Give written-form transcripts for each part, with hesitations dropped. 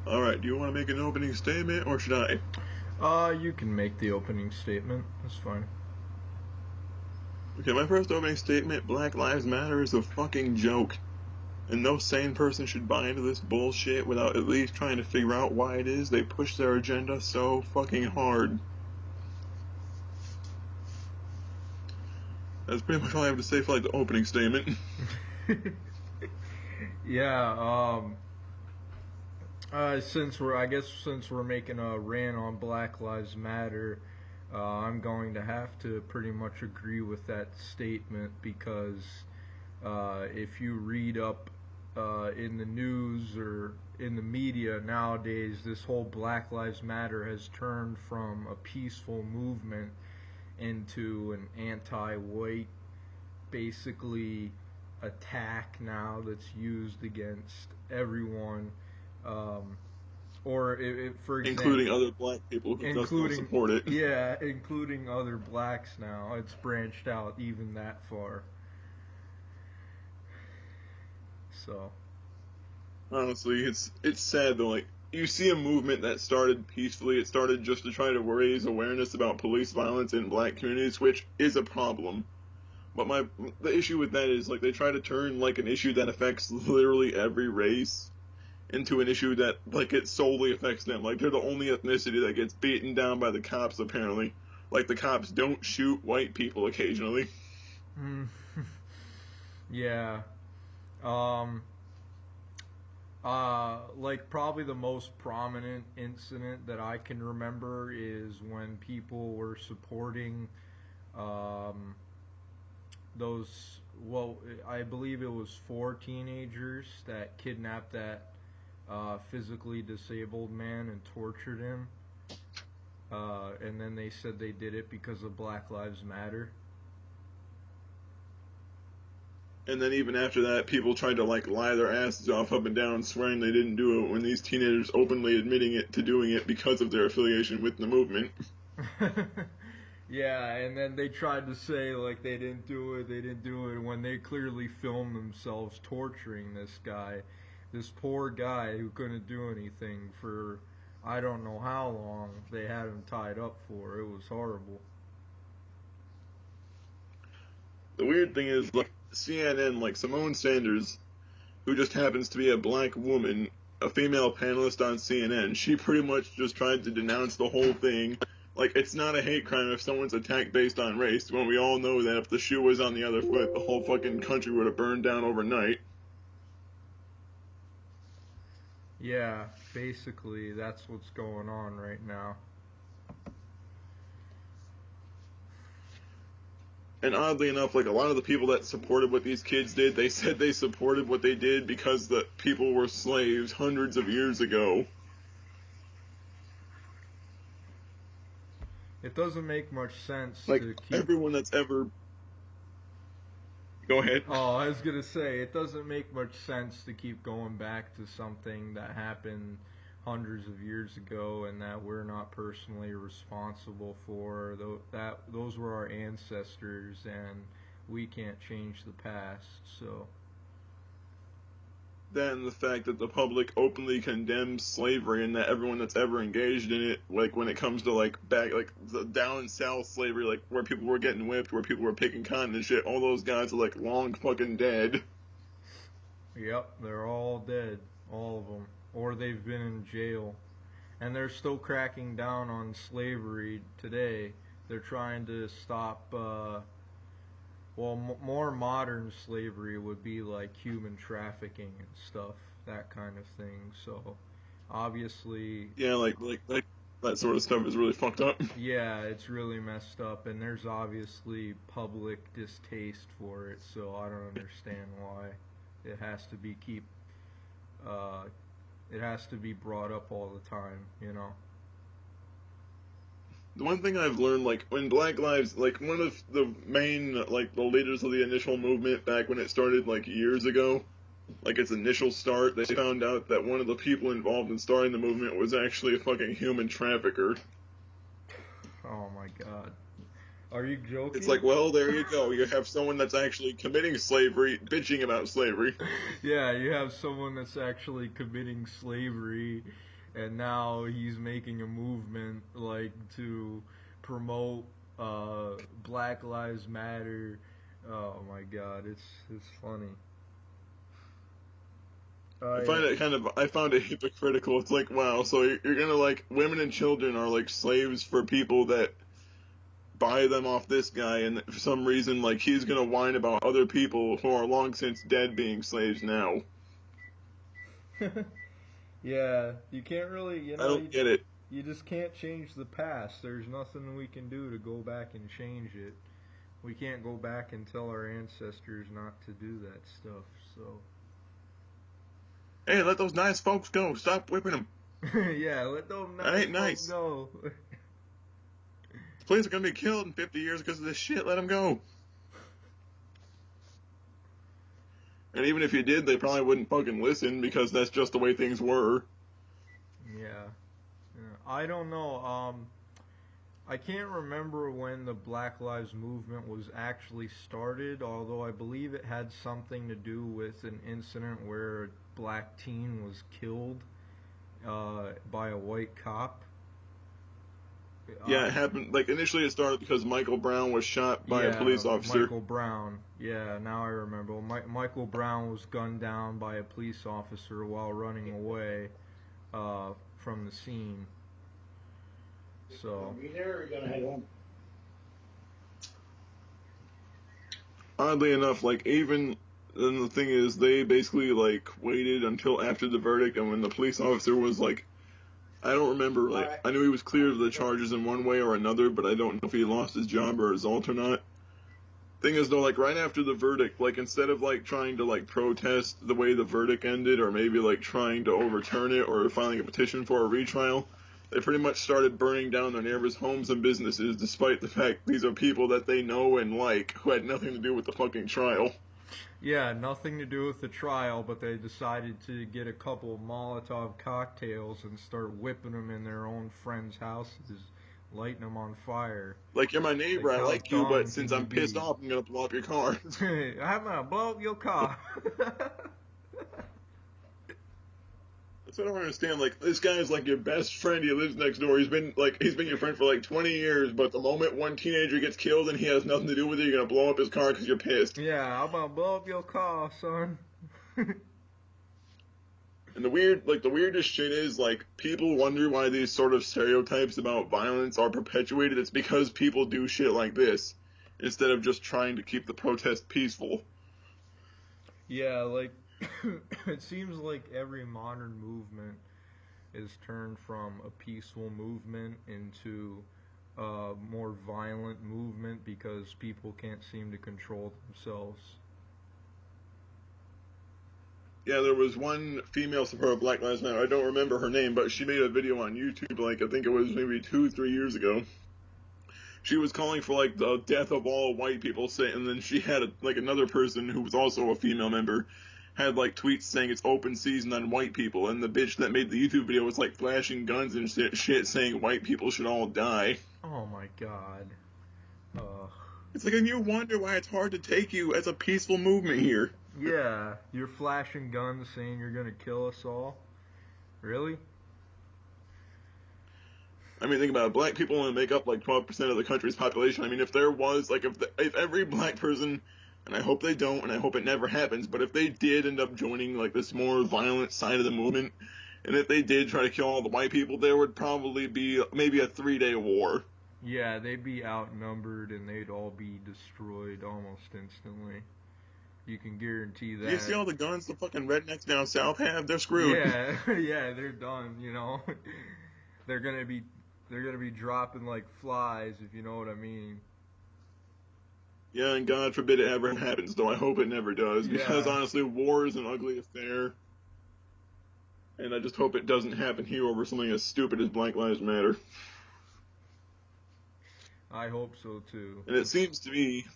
Alright, do you want to make an opening statement, or should I? You can make the opening statement. That's fine. Okay, my first opening statement, Black Lives Matter is a fucking joke. And no sane person should buy into this bullshit without at least trying to figure out why it is they push their agenda so fucking hard. That's pretty much all I have to say for, like, the opening statement. Yeah, since we're making a rant on Black Lives Matter, I'm going to have to pretty much agree with that statement because if you read up in the news or in the media nowadays, this whole Black Lives Matter has turned from a peaceful movement into an anti-white, basically, attack now that's used against everyone, or for example, including other black people who just don't support it. Yeah, including other blacks now. It's branched out even that far. So, honestly, it's sad though. Like, you see a movement that started peacefully. It started just to try to raise awareness about police violence in black communities, which is a problem. But the issue with that is, like, they try to turn, like, an issue that affects literally every race into an issue that, like, it solely affects them. Like, they're the only ethnicity that gets beaten down by the cops, apparently. Like, the cops don't shoot white people occasionally. Yeah. Like, probably the most prominent incident that I can remember is when people were supporting I believe it was 4 teenagers that kidnapped that physically disabled man and tortured him. And then they said they did it because of Black Lives Matter. And then even after that, people tried to, like, lie their asses off up and down, swearing they didn't do it, when these teenagers openly admitting it to doing it because of their affiliation with the movement. Yeah, and then they tried to say, like, they didn't do it, when they clearly filmed themselves torturing this guy, this poor guy who couldn't do anything for I don't know how long they had him tied up for. It was horrible. The weird thing is, like, CNN, like, Simone Sanders, who just happens to be a black woman, a female panelist on CNN, she pretty much just tried to denounce the whole thing. Like, it's not a hate crime if someone's attacked based on race, when we all know that if the shoe was on the other foot, the whole fucking country would have burned down overnight. Yeah, basically, that's what's going on right now. And oddly enough, like, a lot of the people that supported what these kids did, they said they supported what they did because the people were slaves hundreds of years ago. It doesn't make much sense like, to keep... everyone that's ever... Go ahead. Oh, I was going to say, it doesn't make much sense to keep going back to something that happened hundreds of years ago and that we're not personally responsible for. Those were our ancestors, and we can't change the past, so... Then the fact that the public openly condemns slavery and that everyone that's ever engaged in it, like, when it comes to, like, back, like, the down south slavery, like, where people were getting whipped, where people were picking cotton and shit, all those guys are, like, long fucking dead. Yep, they're all dead, all of them. Or they've been in jail. And they're still cracking down on slavery today. They're trying to stop, more modern slavery would be like human trafficking and stuff, that kind of thing. So, obviously... Yeah, like that sort of stuff is really fucked up. Yeah, it's really messed up, and there's obviously public distaste for it, so I don't understand why it has to be it has to be brought up all the time, you know? The one thing I've learned, like, when Black Lives, like, one of the main, like, the leaders of the initial movement back when it started, like, years ago, like, its initial start, they found out that one of the people involved in starting the movement was actually a fucking human trafficker. Oh my god. Are you joking? It's like, well, there you go. You have someone that's actually committing slavery, bitching about slavery. Yeah, you have someone that's actually committing slavery, and now he's making a movement like to promote Black Lives Matter. Oh my God, it's funny. I found it hypocritical. It's like, wow, so you're gonna like women and children are like slaves for people that buy them off this guy, and for some reason, like he's gonna whine about other people who are long since dead being slaves now. Yeah, you can't really, I don't get it. you just can't change the past. There's nothing we can do to go back and change it. We can't go back and tell our ancestors not to do that stuff. So Hey, let those nice folks go. Stop whipping them. yeah, let those That ain't nice. go. Police are gonna be killed in 50 years because of this shit. Let them go. And even if you did, they probably wouldn't fucking listen because that's just the way things were. Yeah. I don't know. I can't remember when the Black Lives Movement was actually started, although I believe it had something to do with an incident where a black teen was killed by a white cop. Yeah, it happened. Like initially, it started because Michael Brown was shot by a police officer. Michael Brown. Yeah, now I remember. Michael Brown was gunned down by a police officer while running away from the scene. So. Be there, or are gonna head home? Oddly enough, like even then, the thing is, they basically like waited until after the verdict, and when the police officer was like, I don't remember, like I knew he was cleared of the charges in one way or another, but I don't know if he lost his job or result or not. Thing is though, like right after the verdict, like instead of like trying to like protest the way the verdict ended, or maybe like trying to overturn it or filing a petition for a retrial, they pretty much started burning down their neighbors' homes and businesses, despite the fact these are people that they know and like, who had nothing to do with the fucking trial. Yeah, nothing to do with the trial, but they decided to get a couple of Molotov cocktails and start whipping them in their own friends' houses, lighting them on fire. Like, you're my neighbor, I like you, but since I'm pissed off, I'm gonna blow up your car. I'm gonna blow up your car. That's what I don't understand. Like, this guy is like your best friend. He lives next door. He's been your friend for like 20 years. But the moment one teenager gets killed and he has nothing to do with it, you're gonna blow up his car because you're pissed. Yeah, I'm gonna blow up your car, son. And the weirdest shit is like people wonder why these sort of stereotypes about violence are perpetuated. It's because people do shit like this instead of just trying to keep the protest peaceful. Yeah, like. It seems like every modern movement is turned from a peaceful movement into a more violent movement because people can't seem to control themselves. Yeah, there was one female supporter of Black Lives Matter. I don't remember her name, but she made a video on YouTube, like, I think it was maybe 2-3 years ago. She was calling for, like, the death of all white people, and then she had, another person who was also a female member had like tweets saying it's open season on white people, and the bitch that made the YouTube video was like flashing guns and shit saying white people should all die. Oh my god. It's like, and you wonder why it's hard to take you as a peaceful movement here. Yeah, you're flashing guns saying you're gonna kill us all? Really? I mean, think about it. Black people only make up like 12% of the country's population. I mean, if there was, like, if every black person, and I hope they don't, and I hope it never happens, but if they did end up joining, like, this more violent side of the movement, and if they did try to kill all the white people, there would probably be maybe a 3-day war. Yeah, they'd be outnumbered, and they'd all be destroyed almost instantly. You can guarantee that. You see all the guns the fucking rednecks down south have? They're screwed. Yeah, yeah, they're done, you know? They're gonna be dropping like flies, if you know what I mean. Yeah, and God forbid it ever happens, though I hope it never does, because honestly, war is an ugly affair, and I just hope it doesn't happen here over something as stupid as Black Lives Matter. I hope so, too. And it seems to me,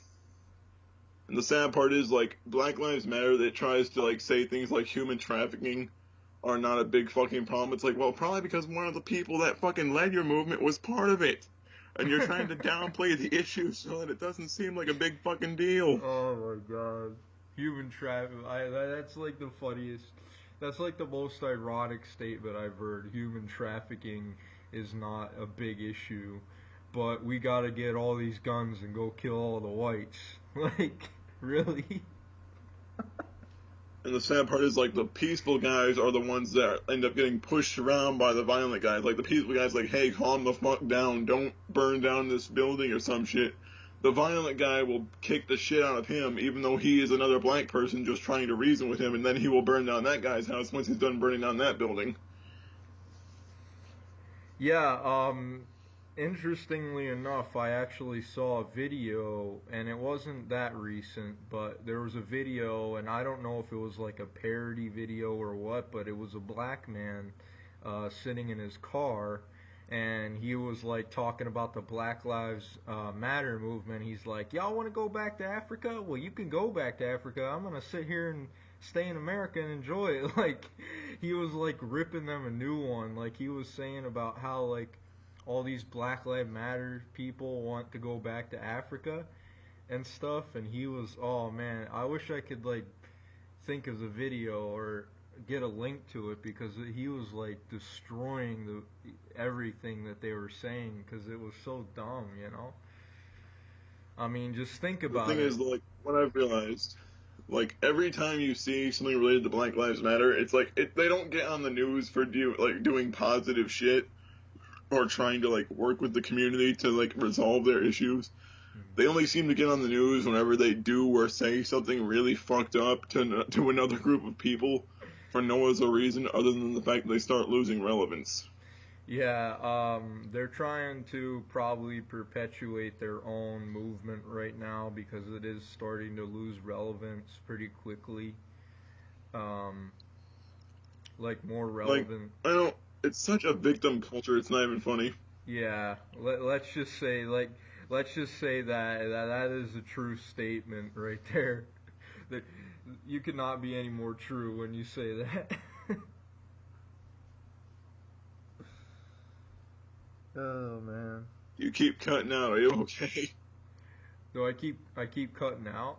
and the sad part is, like, Black Lives Matter that tries to, like, say things like human trafficking are not a big fucking problem. It's like, well, probably because one of the people that fucking led your movement was part of it. And you're trying to downplay the issue so that it doesn't seem like a big fucking deal. Oh my god. Human trafficking. That's like the funniest. That's like the most ironic statement I've heard. Human trafficking is not a big issue, but we gotta get all these guns and go kill all the whites. Like, really? And the sad part is, like, the peaceful guys are the ones that end up getting pushed around by the violent guys. Like, the peaceful guys, like, hey, calm the fuck down, don't burn down this building or some shit. The violent guy will kick the shit out of him, even though he is another black person just trying to reason with him, and then he will burn down that guy's house once he's done burning down that building. Yeah, interestingly enough, I actually saw a video, and it wasn't that recent, but there was a video, and I don't know if it was like a parody video or what, but it was a black man sitting in his car, and he was like talking about the Black Lives Matter movement. He's like, y'all want to go back to Africa? Well, you can go back to Africa. I'm going to sit here and stay in America and enjoy it. Like, he was like ripping them a new one. Like, he was saying about how like all these Black Lives Matter people want to go back to Africa and stuff, and he was, oh man, I wish I could like think of the video or get a link to it, because he was like destroying everything that they were saying, because it was so dumb, you know. I mean, just think about The thing it. is, like, what I've realized, like, every time you see something related to Black Lives Matter, it's like, they don't get on the news for doing positive shit, or trying to, like, work with the community to, like, resolve their issues. They only seem to get on the news whenever they do or say something really fucked up to another group of people for no other reason other than the fact that they start losing relevance. Yeah, they're trying to probably perpetuate their own movement right now, because it is starting to lose relevance pretty quickly. Like, more relevant. Like, I don't. It's such a victim culture. It's not even funny. Yeah, let's just say, like, let's just say that is a true statement right there. That you cannot be any more true when you say that. Oh man. You keep cutting out. Are you okay? Do I keep cutting out?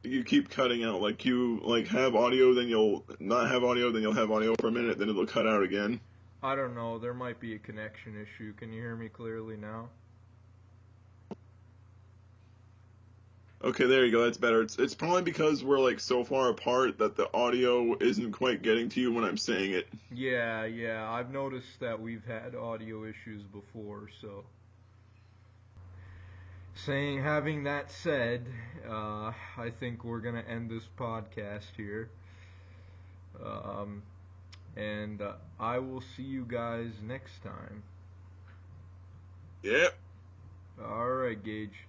You keep cutting out. Like, you have audio, then you'll not have audio, then you'll have audio for a minute, then it'll cut out again. I don't know. There might be a connection issue. Can you hear me clearly now? Okay, there you go. That's better. It's probably because we're like so far apart that the audio isn't quite getting to you when I'm saying it. Yeah. I've noticed that we've had audio issues before, so. Having that said, I think we're gonna end this podcast here. And I will see you guys next time. Yep. Alright, Gage.